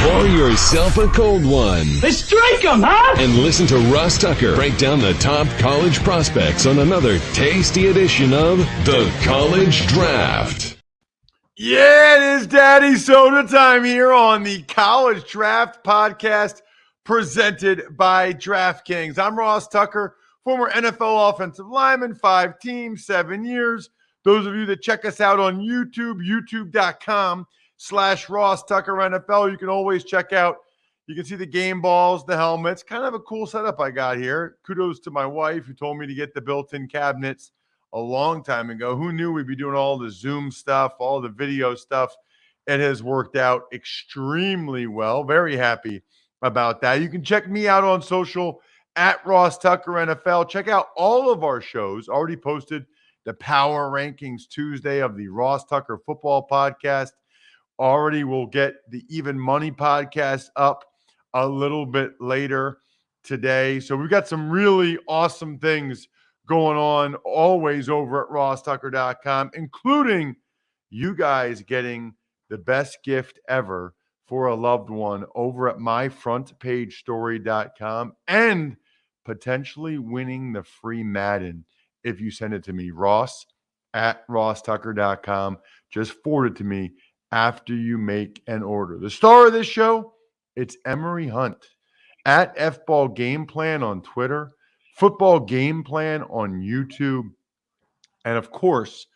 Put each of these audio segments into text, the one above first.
Pour yourself a cold one. Let's strike 'em, huh? And listen to Ross Tucker break down the top college prospects on another tasty edition of The College Draft. Yeah, it is Daddy Soda time here on the College Draft Podcast presented by DraftKings. I'm Ross Tucker, former NFL offensive lineman, 5 teams, 7 years. Those of you that check us out on YouTube, youtube.com/Ross Tucker NFL. You can always check out, you can see the game balls, the helmets. Kind of a cool setup I got here. Kudos to my wife who told me to get the built-in cabinets a long time ago. Who knew we'd be doing all the Zoom stuff, all the video stuff? It has worked out extremely well. Very happy about that. You can check me out on social at Ross Tucker NFL. Check out all of our shows. Already posted the Power Rankings Tuesday of the Ross Tucker Football Podcast. Already will get the Even Money Podcast up a little bit later today. So we've got some really awesome things going on always over at rosstucker.com, including you guys getting the best gift ever for a loved one over at myfrontpagestory.com and potentially winning the free Madden if you send it to me, Ross at rosstucker.com. Just forward it to me after you make an order. The star of this show, it's Emory Hunt at FBall Game Plan on Twitter, Football Game Plan on YouTube, and of course,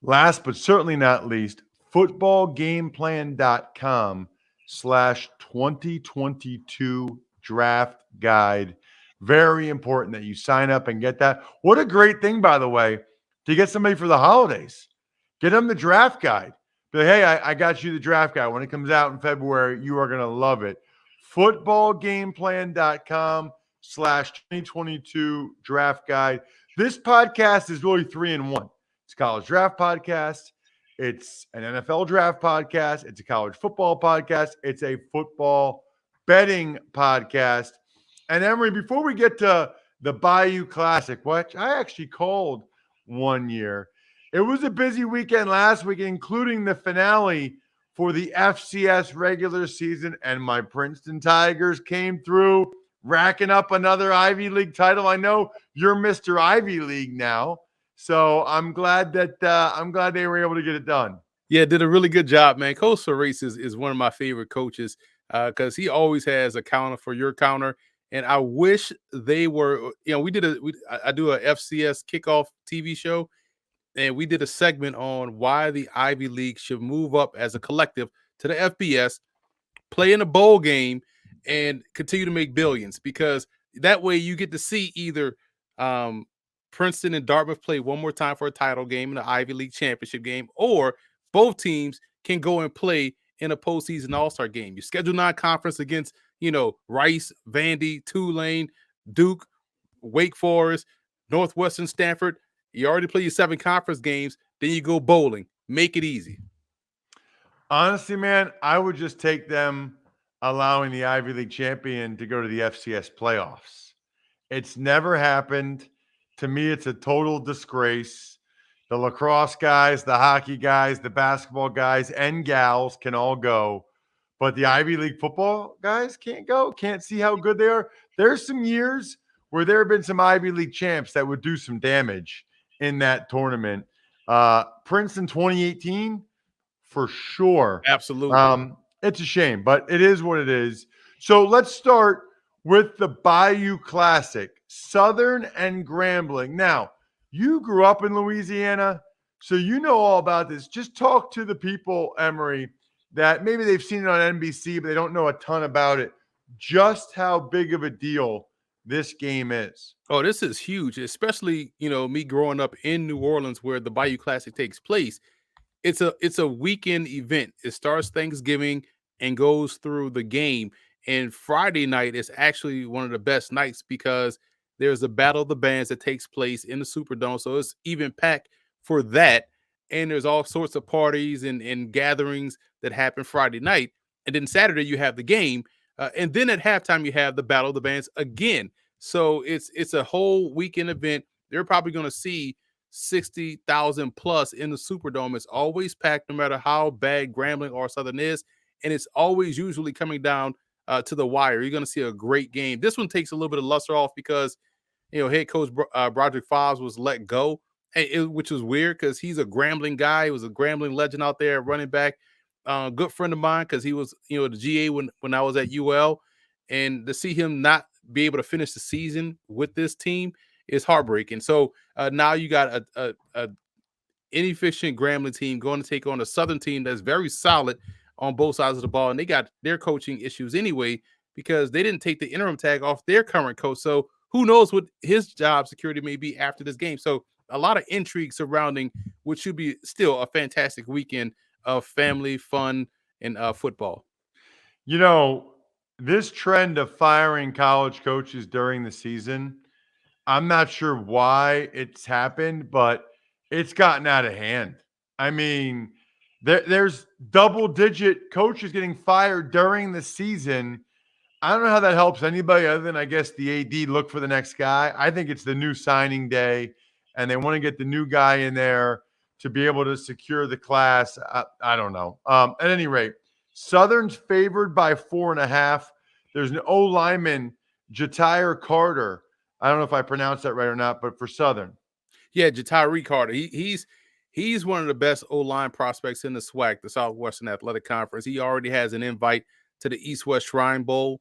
last but certainly not least, footballgameplan.com/2022 draft guide. Very important that you sign up and get that. What a great thing, by the way, to get somebody for the holidays. Get them the draft guide. Be like, hey, I got you the draft guide. When it comes out in February, you are going to love it. footballgameplan.com/2022 draft guide. This podcast is really 3-in-1. It's a college draft podcast. It's an NFL draft podcast. It's a college football podcast. It's a football betting podcast. And Emory, before we get to the Bayou Classic, which I actually called one year, it was a busy weekend last week, including the finale for the FCS regular season, and my Princeton Tigers came through, racking up another Ivy League title. I know you're Mr. Ivy League now, so I'm glad that they were able to get it done. Yeah, did a really good job, man. Coach Cerise is one of my favorite coaches because he always has a counter for your counter. And I wish they were, I do a FCS kickoff TV show, and we did a segment on why the Ivy League should move up as a collective to the FBS, play in a bowl game, and continue to make billions, because that way you get to see either Princeton and Dartmouth play one more time for a title game in the Ivy League championship game, or both teams can go and play in a postseason all-star game. You schedule non-conference against, Rice, Vandy, Tulane, Duke, Wake Forest, Northwestern, Stanford. You already play your 7 conference games. Then you go bowling. Make it easy. Honestly, man, I would just take them allowing the Ivy League champion to go to the FCS playoffs. It's never happened. To me, it's a total disgrace. The lacrosse guys, the hockey guys, the basketball guys, and gals can all go. But the Ivy League football guys can't go, can't see how good they are. There's some years where there have been some Ivy League champs that would do some damage in that tournament. Princeton 2018, for sure. Absolutely. It's a shame, but it is what it is. So let's start with the Bayou Classic, Southern and Grambling. Now, you grew up in Louisiana, so you know all about this. Just talk to the people, Emory, that maybe they've seen it on NBC, but they don't know a ton about it. Just how big of a deal this game is. Oh, this is huge, especially, me growing up in New Orleans where the Bayou Classic takes place. It's a weekend event. It starts Thanksgiving and goes through the game. And Friday night is actually one of the best nights because there's a Battle of the Bands that takes place in the Superdome. So it's even packed for that. And there's all sorts of parties and gatherings that happen Friday night. And then Saturday you have the game. And then at halftime you have the Battle of the Bands again. So it's a whole weekend event. They're probably going to see 60,000 plus in the Superdome. It's always packed no matter how bad Grambling or Southern is. and it's always usually coming down to the wire. You're going to see a great game. This one takes a little bit of luster off because head coach Broderick Fobbs was let go, which was weird because he's a Grambling guy. He was a Grambling legend out there, running back. Good friend of mine because he was, the GA when I was at UL, and to see him not be able to finish the season with this team is heartbreaking. So now you got a inefficient Grambling team going to take on a Southern team that's very solid on both sides of the ball, and they got their coaching issues anyway because they didn't take the interim tag off their current coach. So who knows what his job security may be after this game. So a lot of intrigue surrounding what should be still a fantastic weekend of family fun and football. This trend of firing college coaches during the season, I'm not sure why it's happened, but it's gotten out of hand. I mean, there's double-digit coaches getting fired during the season. I don't know how that helps anybody other than, I guess, the AD look for the next guy. I think it's the new signing day, and they want to get the new guy in there to be able to secure the class. I don't know. At any rate, Southern's favored by 4.5. There's an O-lineman, Jatire Carter. I don't know if I pronounced that right or not, but for Southern. Yeah, Jatire Carter. He's one of the best O-line prospects in the SWAC, the Southwestern Athletic Conference. He already has an invite to the East-West Shrine Bowl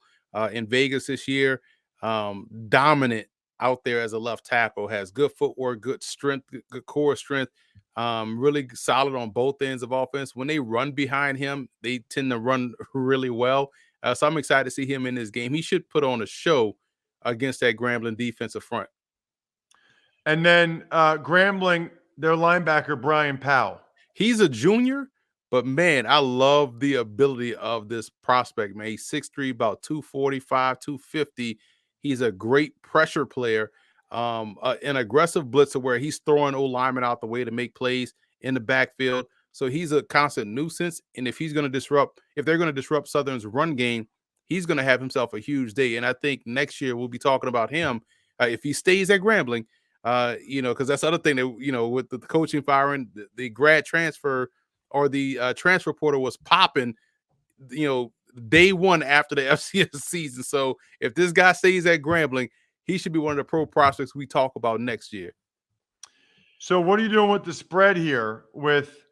in Vegas this year. Dominant out there as a left tackle, has good footwork, good strength, good core strength, really solid on both ends of offense. When they run behind him, they tend to run really well. So I'm excited to see him in this game. He should put on a show against that Grambling defensive front. And then Grambling, their linebacker, Brian Powell. He's a junior, but man, I love the ability of this prospect, man. He's 6'3", about 245, 250. He's a great pressure player, an aggressive blitzer where he's throwing O-linemen out the way to make plays in the backfield. So he's a constant nuisance. And if they're going to disrupt Southern's run game, he's going to have himself a huge day. And I think next year we'll be talking about him if he stays at Grambling, because that's the other thing that, with the coaching firing, the grad transfer or the transfer portal was popping, day one after the FCS season. So if this guy stays at Grambling, he should be one of the pro prospects we talk about next year. So what are you doing with the spread here with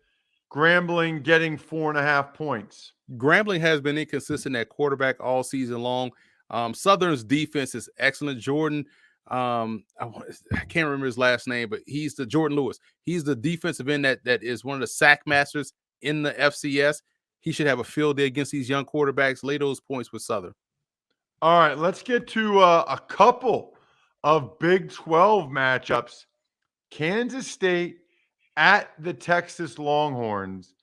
Grambling getting 4.5 points? Grambling has been inconsistent at quarterback all season long. Southern's defense is excellent. Jordan, I can't remember his last name, but he's the Jordan Lewis. He's the defensive end that is one of the sack masters in the FCS. He should have a field day against these young quarterbacks. Lay those points with Southern. All right, let's get to a couple of Big 12 matchups. Kansas State at the Texas Longhorns.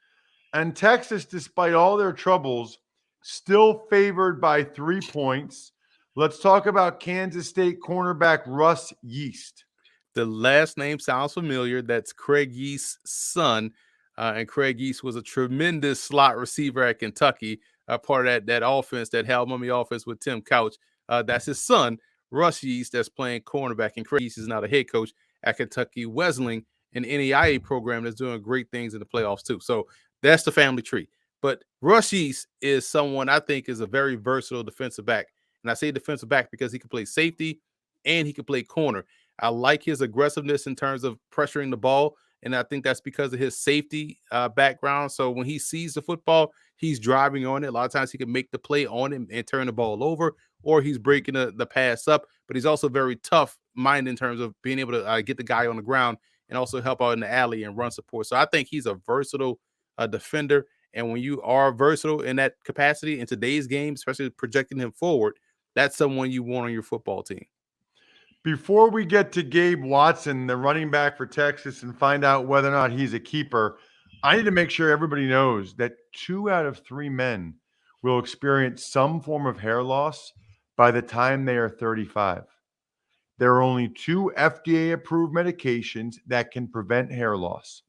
And Texas, despite all their troubles, still favored by 3 points. Let's talk about Kansas State cornerback Russ Yeast. The last name sounds familiar. That's Craig Yeast's son. And Craig Yeast was a tremendous slot receiver at Kentucky, part of that offense, that Hal Mummy offense with Tim Couch. That's his son, Russ Yeast, that's playing cornerback. And Craig Yeast is now the head coach at Kentucky Wesleyan, an NAIA program that's doing great things in the playoffs too. So that's the family tree. But Russ Yeast is someone I think is a very versatile defensive back. And I say defensive back because he can play safety and he can play corner. I like his aggressiveness in terms of pressuring the ball. And I think that's because of his safety background. So when he sees the football, he's driving on it. A lot of times he can make the play on it and turn the ball over, or he's breaking the pass up. But he's also very tough-minded in terms of being able to get the guy on the ground and also help out in the alley and run support. So I think he's a versatile defender. And when you are versatile in that capacity in today's game, especially projecting him forward, that's someone you want on your football team. Before we get to Gabe Watson, the running back for Texas, and find out whether or not he's a keeper, I need to make sure everybody knows that 2 out of 3 men will experience some form of hair loss by the time they are 35. There are only 2 FDA-approved medications that can prevent hair loss.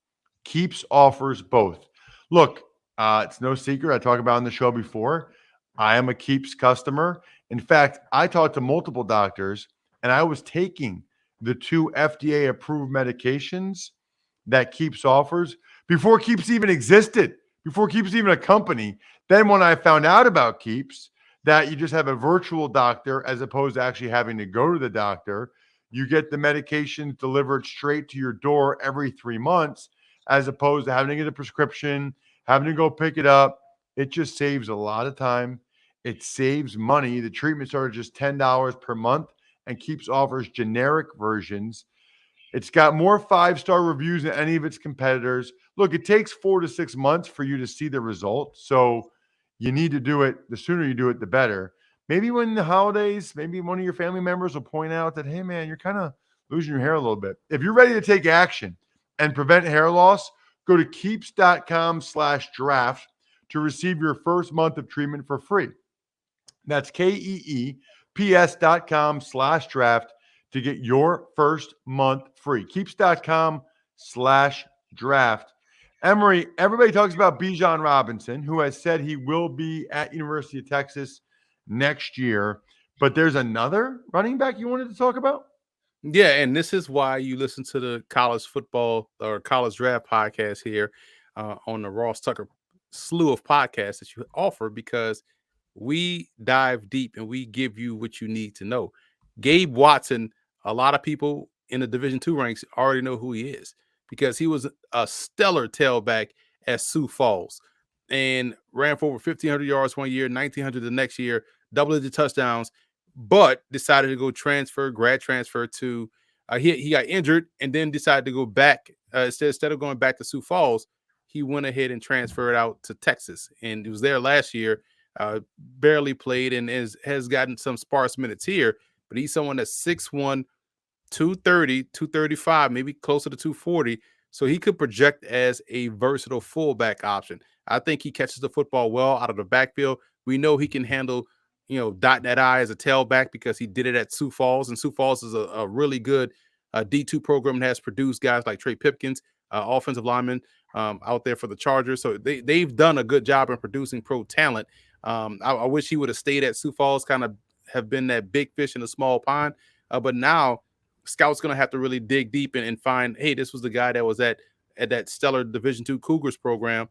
Keeps offers both. Look, it's no secret. I talked about on the show before. I am a Keeps customer. In fact, I talked to multiple doctors, and I was taking the 2 FDA-approved medications that Keeps offers before Keeps even existed, before Keeps even a company. Then when I found out about Keeps, that you just have a virtual doctor as opposed to actually having to go to the doctor, you get the medications delivered straight to your door every 3 months, as opposed to having to get a prescription, having to go pick it up. It just saves a lot of time. It saves money. The treatments are just $10 per month, and Keeps offers generic versions. It's got more 5-star reviews than any of its competitors. Look, it takes 4 to 6 months for you to see the results. So you need to do it. The sooner you do it, the better. Maybe when the holidays, maybe one of your family members will point out that, hey, man, you're kind of losing your hair a little bit. If you're ready to take action and prevent hair loss, go to keeps.com/draft to receive your first month of treatment for free. That's KEEPS.com/draft to get your first month free. Keeps.com/draft. Emory, everybody talks about Bijan Robinson, who has said he will be at University of Texas next year. But there's another running back you wanted to talk about? Yeah, and this is why you listen to the college football or college draft podcast here on the Ross Tucker slew of podcasts that you offer, because we dive deep and we give you what you need to know. Gabe Watson, a lot of people in the Division II ranks already know who he is, because he was a stellar tailback at Sioux Falls and ran for over 1,500 yards one year, 1,900 the next year, double-digit touchdowns, but decided to go grad transfer to he got injured and then decided to go back. Instead of going back to Sioux Falls, he went ahead and transferred out to Texas, and he was there last year. Barely played and has gotten some sparse minutes here, but he's someone that's 6'1", 230, 235, maybe closer to 240. So he could project as a versatile fullback option. I think he catches the football well out of the backfield. We know he can handle, dot that I as a tailback because he did it at Sioux Falls, and Sioux Falls is a really good D2 program that has produced guys like Trey Pipkins, offensive lineman out there for the Chargers. So they've done a good job in producing pro talent. I wish he would have stayed at Sioux Falls, kind of have been that big fish in a small pond. But now scouts going to have to really dig deep and find, hey, this was the guy that was at that stellar Division II Cougars program.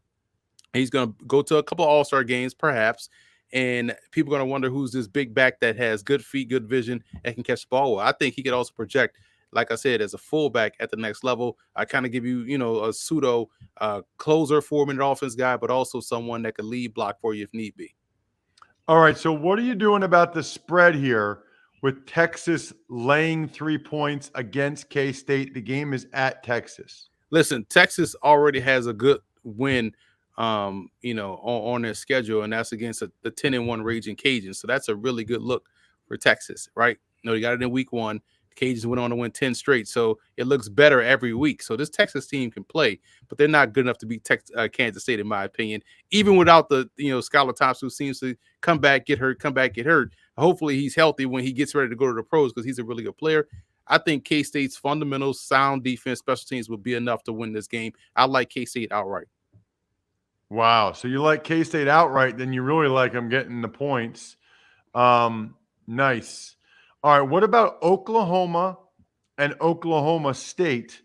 He's going to go to a couple of all-star games, perhaps, and people are going to wonder who's this big back that has good feet, good vision, and can catch the ball well. I think he could also project, like I said, as a fullback at the next level. I kind of give you, a pseudo closer, 4-minute offense guy, but also someone that could lead block for you if need be. All right, so what are you doing about the spread here with Texas laying 3 points against K-State? The game is at Texas. Listen, Texas already has a good win, on their schedule, and that's against the 10-1 Raging Cajuns. So that's a really good look for Texas, right? You got it in week 1. Cajuns went on to win 10 straight, so it looks better every week. So this Texas team can play, but they're not good enough to beat Kansas State, in my opinion, even without the Skylar Thompson, who seems to come back, get hurt. Hopefully he's healthy when he gets ready to go to the pros, because he's a really good player. I think K-State's fundamentals, sound defense, special teams will be enough to win this game. I like K-State outright. Wow, so you like K-State outright, then you really like them getting the points. Nice. All right, what about Oklahoma and Oklahoma State?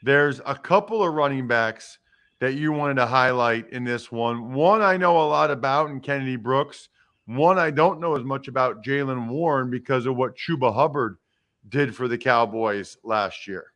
There's a couple of running backs that you wanted to highlight in this one. One I know a lot about in Kennedy Brooks. One I don't know as much about, Jaylen Warren, because of what Chuba Hubbard did for the Cowboys last year.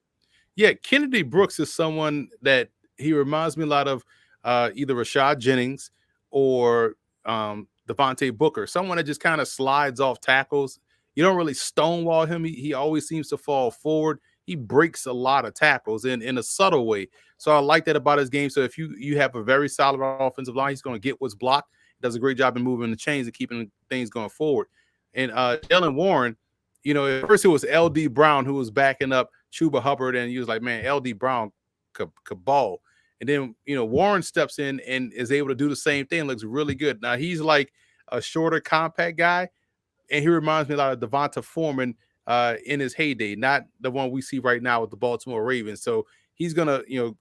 Yeah, Kennedy Brooks is someone that he reminds me a lot of either Rashad Jennings or Devontae Booker, someone that just kind of slides off tackles. You don't really stonewall him. He always seems to fall forward. He breaks a lot of tackles in a subtle way. So I like that about his game. So if you have a very solid offensive line, he's going to get what's blocked. Does a great job in moving the chains and keeping things going forward. And Jaylen Warren, at first it was L.D. Brown who was backing up Chuba Hubbard, and he was like, man, L.D. Brown could ball. And then, Warren steps in and is able to do the same thing. Looks really good. Now, he's like a shorter, compact guy, and he reminds me a lot of Devonta Foreman in his heyday, not the one we see right now with the Baltimore Ravens. So he's going to,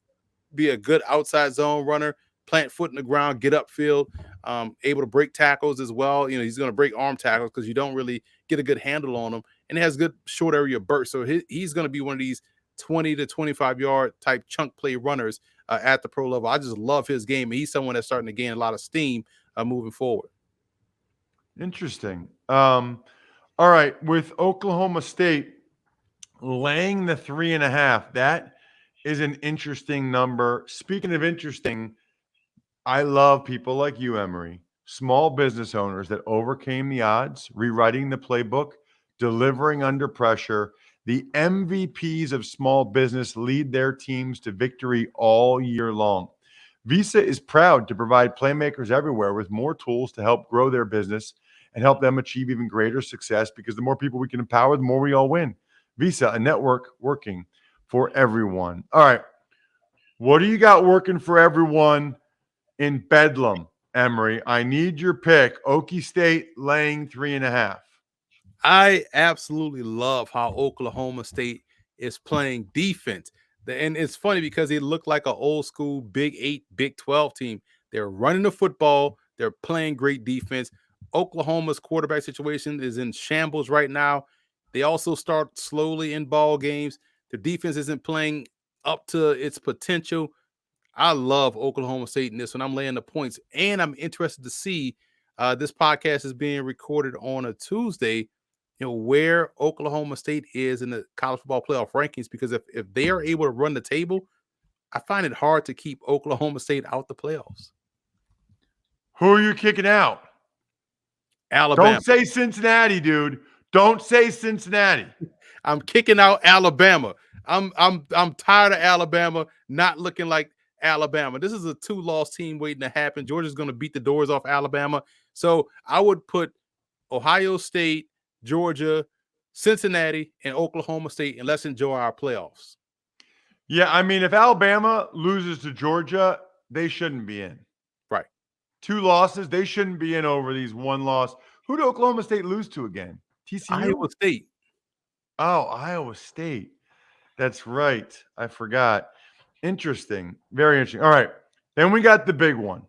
be a good outside zone runner, plant foot in the ground, get upfield, able to break tackles as well. He's going to break arm tackles because you don't really get a good handle on him, and he has good short area burst. So he's going to be one of these 20 to 25-yard type chunk play runners at the pro level. I just love his game. He's someone that's starting to gain a lot of steam moving forward. Interesting. All right. With Oklahoma State laying the 3.5, that is an interesting number. Speaking of interesting, I love people like you, Emory, small business owners that overcame the odds, rewriting the playbook, delivering under pressure. The MVPs of small business lead their teams to victory all year long. Visa is proud to provide playmakers everywhere with more tools to help grow their business and help them achieve even greater success, because the more people we can empower, the more we all win. Visa, a network working for everyone. All right. What do you got working for everyone in Bedlam, Emory? I need your pick. Okie State laying 3.5. I absolutely love how Oklahoma State is playing defense. And it's funny because they look like an old school Big 8, Big 12 team. They're running the football, they're playing great defense. Oklahoma's quarterback situation is in shambles right now. They also start slowly in ball games. The defense isn't playing up to its potential. I love Oklahoma State in this one. I'm laying the points, and I'm interested to see this podcast is being recorded on a Tuesday. Where Oklahoma State is in the college football playoff rankings, because if they are able to run the table, I find it hard to keep Oklahoma State out the playoffs. Who are you kicking out? Alabama. Don't say Cincinnati, dude. Don't say Cincinnati. I'm kicking out Alabama. I'm tired of Alabama not looking like Alabama. This is a 2-loss team waiting to happen. Georgia's going to beat the doors off Alabama. So I would put Ohio State, Georgia, Cincinnati, and Oklahoma State, and let's enjoy our playoffs. Yeah, I mean, if Alabama loses to Georgia, they shouldn't be in. Right. 2 losses, they shouldn't be in over these 1 loss. Who did Oklahoma State lose to again? TCU? Iowa State. Oh, Iowa State. That's right. I forgot. Interesting. Very interesting. All right. Then we got the big one.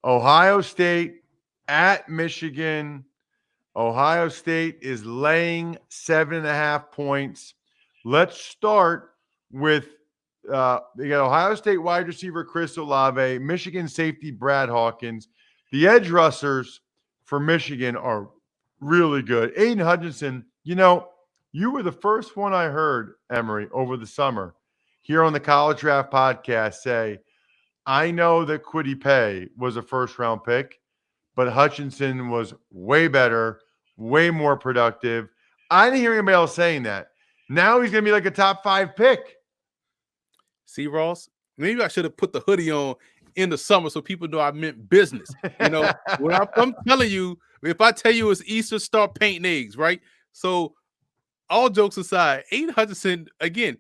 Ohio State at Michigan. Ohio State is laying 7.5 points. Let's start with they got Ohio State wide receiver Chris Olave, Michigan safety Brad Hawkins. The edge rushers for Michigan are really good. Aiden Hutchinson, you were the first one I heard, Emory, over the summer here on the College Draft Podcast say, I know that Kwity Paye was a first-round pick, but Hutchinson was way better, way more productive. I didn't hear anybody else saying that. Now he's going to be like a top 5 pick. See, Ross, maybe I should have put the hoodie on in the summer so people know I meant business. When I'm telling you, if I tell you it's Easter, start painting eggs, right? So all jokes aside, Aiden Hutchinson, again,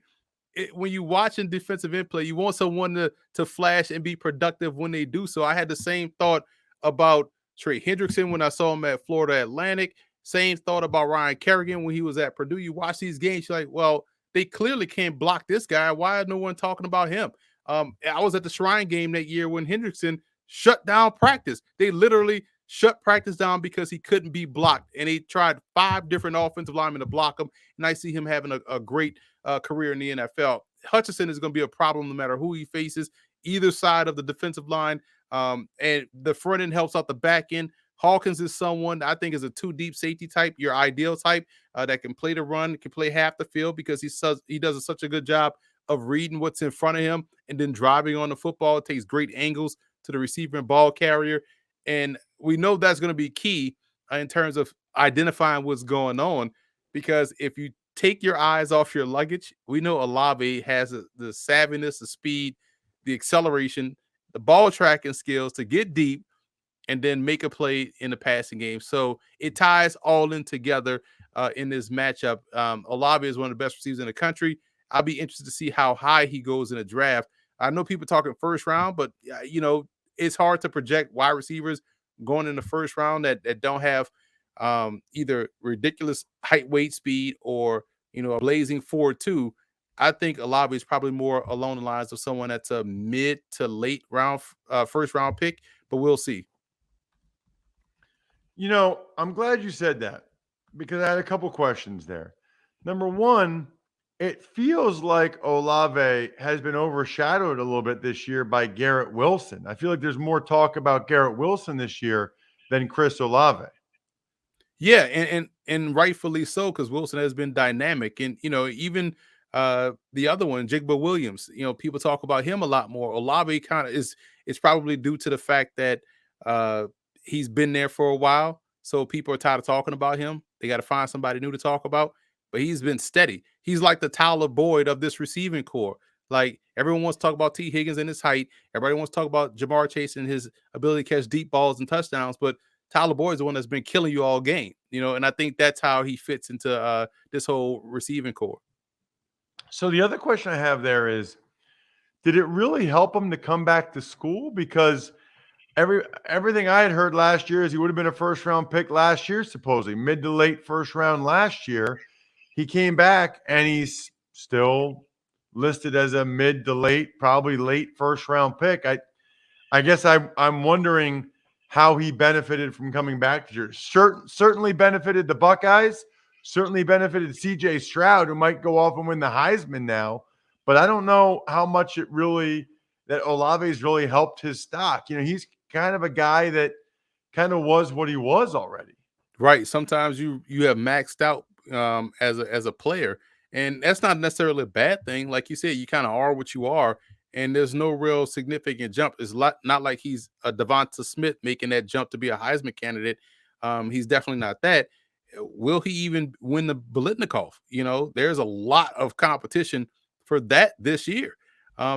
when you watching defensive end play, you want someone to flash and be productive when they do so. I had the same thought about Trey Hendrickson when I saw him at Florida Atlantic. Same thought about Ryan Kerrigan when he was at Purdue. You watch these games, you're like, well, they clearly can't block this guy. Why is no one talking about him? I was at the Shrine game that year when Hendrickson shut down practice. They literally shut practice down because he couldn't be blocked. And they tried 5 different offensive linemen to block him. And I see him having a great career in the NFL. Hutchinson is going to be a problem no matter who he faces, either side of the defensive line. And the front end helps out the back end. Hawkins is someone I think is a 2-deep safety type, your ideal type that can play the run, can play half the field because he does such a good job of reading what's in front of him and then driving on the football. It takes great angles to the receiver and ball carrier. And we know that's going to be key in terms of identifying what's going on, because if you take your eyes off your luggage, we know Olave has the savviness, the speed, the acceleration, the ball tracking skills to get deep and then make a play in the passing game. So it ties all in together in this matchup. Olave is one of the best receivers in the country. I'll be interested to see how high he goes in a draft. I know people talking first round, but it's hard to project wide receivers going in the first round that don't have either ridiculous height, weight, speed, or a blazing 4.2. I think Olave is probably more along the lines of someone that's a mid to late round first round pick, but we'll see. I'm glad you said that because I had a couple questions there. Number one, It feels like Olave has been overshadowed a little bit this year by Garrett Wilson. I feel like there's more talk about Garrett Wilson this year than Chris Olave. Yeah, and rightfully so, because Wilson has been dynamic, and even the other one, Jigba Williams. People talk about him a lot more. Olave kind of is. It's probably due to the fact that uh, he's been there for a while, so people are tired of talking about him. They got to find somebody new to talk about. But he's been steady. He's like the Tyler Boyd of this receiving core. Like everyone wants to talk about T. Higgins and his height. Everybody wants to talk about Jamar Chase and his ability to catch deep balls and touchdowns, but Tyler Boyd is the one that's been killing you all game, and I think that's how he fits into this whole receiving core. So the other question I have there is, did it really help him to come back to school? Because everything I had heard last year is he would have been a first round pick last year, supposedly mid to late first round last year. He came back and he's still listed as a mid to late, probably late first round pick. I guess I'm wondering how he benefited from coming back this year. Certainly benefited the Buckeyes, certainly benefited CJ Stroud, who might go off and win the Heisman now. But I don't know how much that Olave's really helped his stock. He's kind of a guy that kind of was what he was already. Right. Sometimes you have maxed out as a player, and that's not necessarily a bad thing. Like you said, you kind of are what you are, and there's no real significant jump. It's not like he's a Devonta Smith making that jump to be a Heisman candidate. He's definitely not that. Will he even win the Biletnikoff? There's a lot of competition for that this year.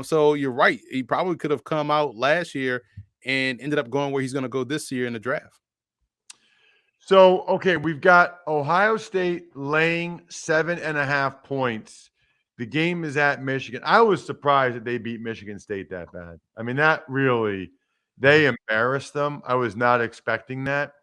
So you're right. He probably could have come out last year and ended up going where he's going to go this year in the draft. So, okay, we've got Ohio State laying 7.5 points. The game is at Michigan. I was surprised that they beat Michigan State that bad. I mean, they embarrassed them. I was not expecting that.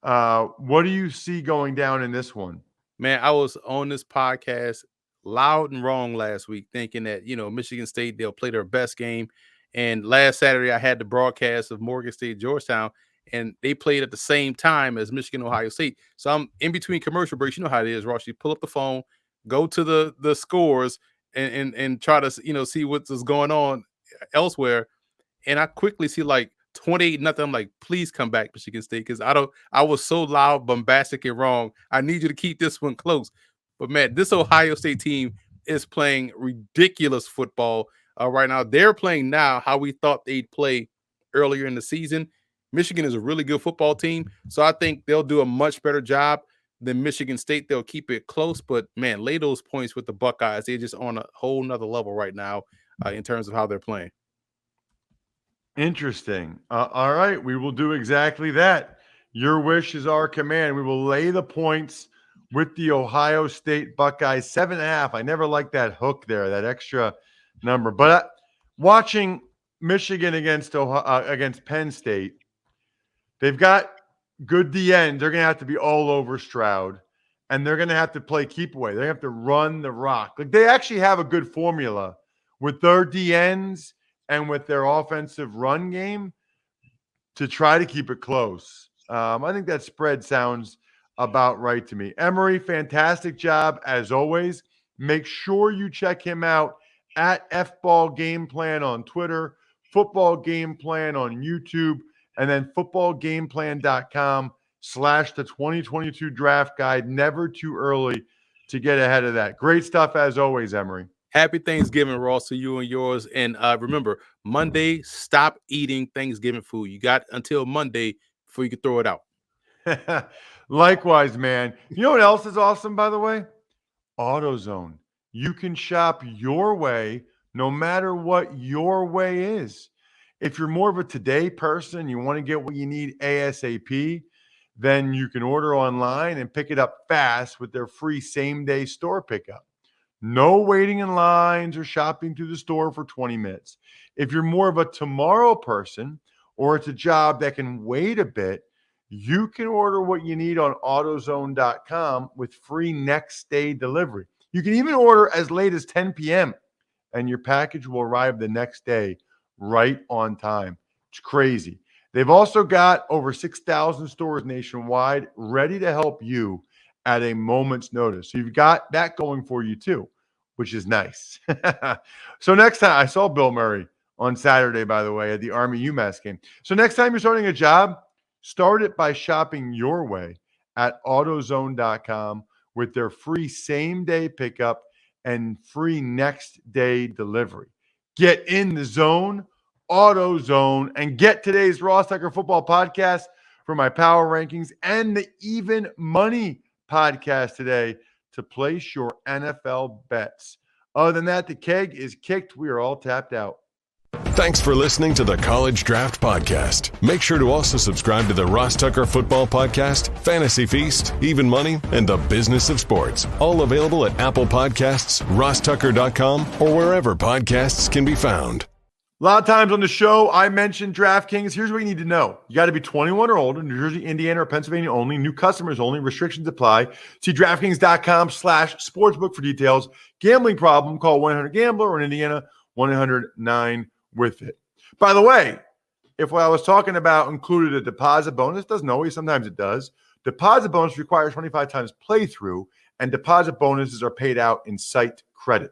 What do you see going down in this one? Man, I was on this podcast loud and wrong last week, thinking that, Michigan State, they'll play their best game. And last Saturday, I had the broadcast of Morgan State, Georgetown, and they played at the same time as Michigan, Ohio State. So I'm in between commercial breaks. You know how it is, Ross. You pull up the phone, go to the scores, and try to, see what's going on elsewhere. And I quickly see like 28-0. I'm like, please come back, Michigan State, because I was so loud, bombastic, and wrong. I need you to keep this one close. But man, this Ohio State team is playing ridiculous football right now. They're playing now how we thought they'd play earlier in the season. Michigan is a really good football team, so I think they'll do a much better job than Michigan State. They'll keep it close, but man, lay those points with the Buckeyes. They're just on a whole nother level right now in terms of how they're playing. Interesting. All right, we will do exactly that. Your wish is our command. We will lay the points with the Ohio State Buckeyes 7.5. I never liked that hook there, that extra number. But watching Michigan against Penn State, they've got good DNs. They're going to have to be all over Stroud, and they're going to have to play keep away. They have to run the rock. Like, they actually have a good formula with their DNs and with their offensive run game to try to keep it close. I think that spread sounds about right to me. Emory, fantastic job as always. Make sure you check him out at FBall Game Plan on Twitter, Football Game Plan on YouTube, and then footballgameplan.com/the 2022 draft guide. Never too early to get ahead of that. Great stuff as always, Emory. Happy Thanksgiving, Ross, to you and yours. And remember, Monday, stop eating Thanksgiving food. You got until Monday before you can throw it out. Likewise, man. You know what else is awesome, by the way? AutoZone. You can shop your way no matter what your way is. If you're more of a today person, you want to get what you need ASAP, then you can order online and pick it up fast with their free same-day store pickup. No waiting in lines or shopping through the store for 20 minutes. If you're more of a tomorrow person or it's a job that can wait a bit, you can order what you need on AutoZone.com with free next day delivery. You can even order as late as 10 p.m. and your package will arrive the next day right on time. It's crazy. They've also got over 6,000 stores nationwide ready to help you at a moment's notice. So you've got that going for you too. which is nice. So next time, I saw Bill Murray on Saturday, by the way, at the Army UMass game. So next time you're starting a job, start it by shopping your way at AutoZone.com with their free same-day pickup and free next-day delivery. Get in the zone, AutoZone, and get today's Ross Tucker Football Podcast for my power rankings and the Even Money podcast today to place your NFL bets. Other than that, the keg is kicked. We are all tapped out. Thanks for listening to the College Draft Podcast. Make sure to also subscribe to the Ross Tucker Football Podcast, Fantasy Feast, Even Money, and the Business of Sports. All available at Apple Podcasts, rosstucker.com, or wherever podcasts can be found. A lot of times on the show, I mentioned DraftKings. Here's what you need to know. You got to be 21 or older, New Jersey, Indiana, or Pennsylvania only. New customers only. Restrictions apply. See DraftKings.com/sportsbook for details. Gambling problem, call 1-800-GAMBLER, or in Indiana, 1-800-9-WITH-IT. By the way, if what I was talking about included a deposit bonus, doesn't always, sometimes it does. Deposit bonus requires 25 times playthrough, and deposit bonuses are paid out in site credit.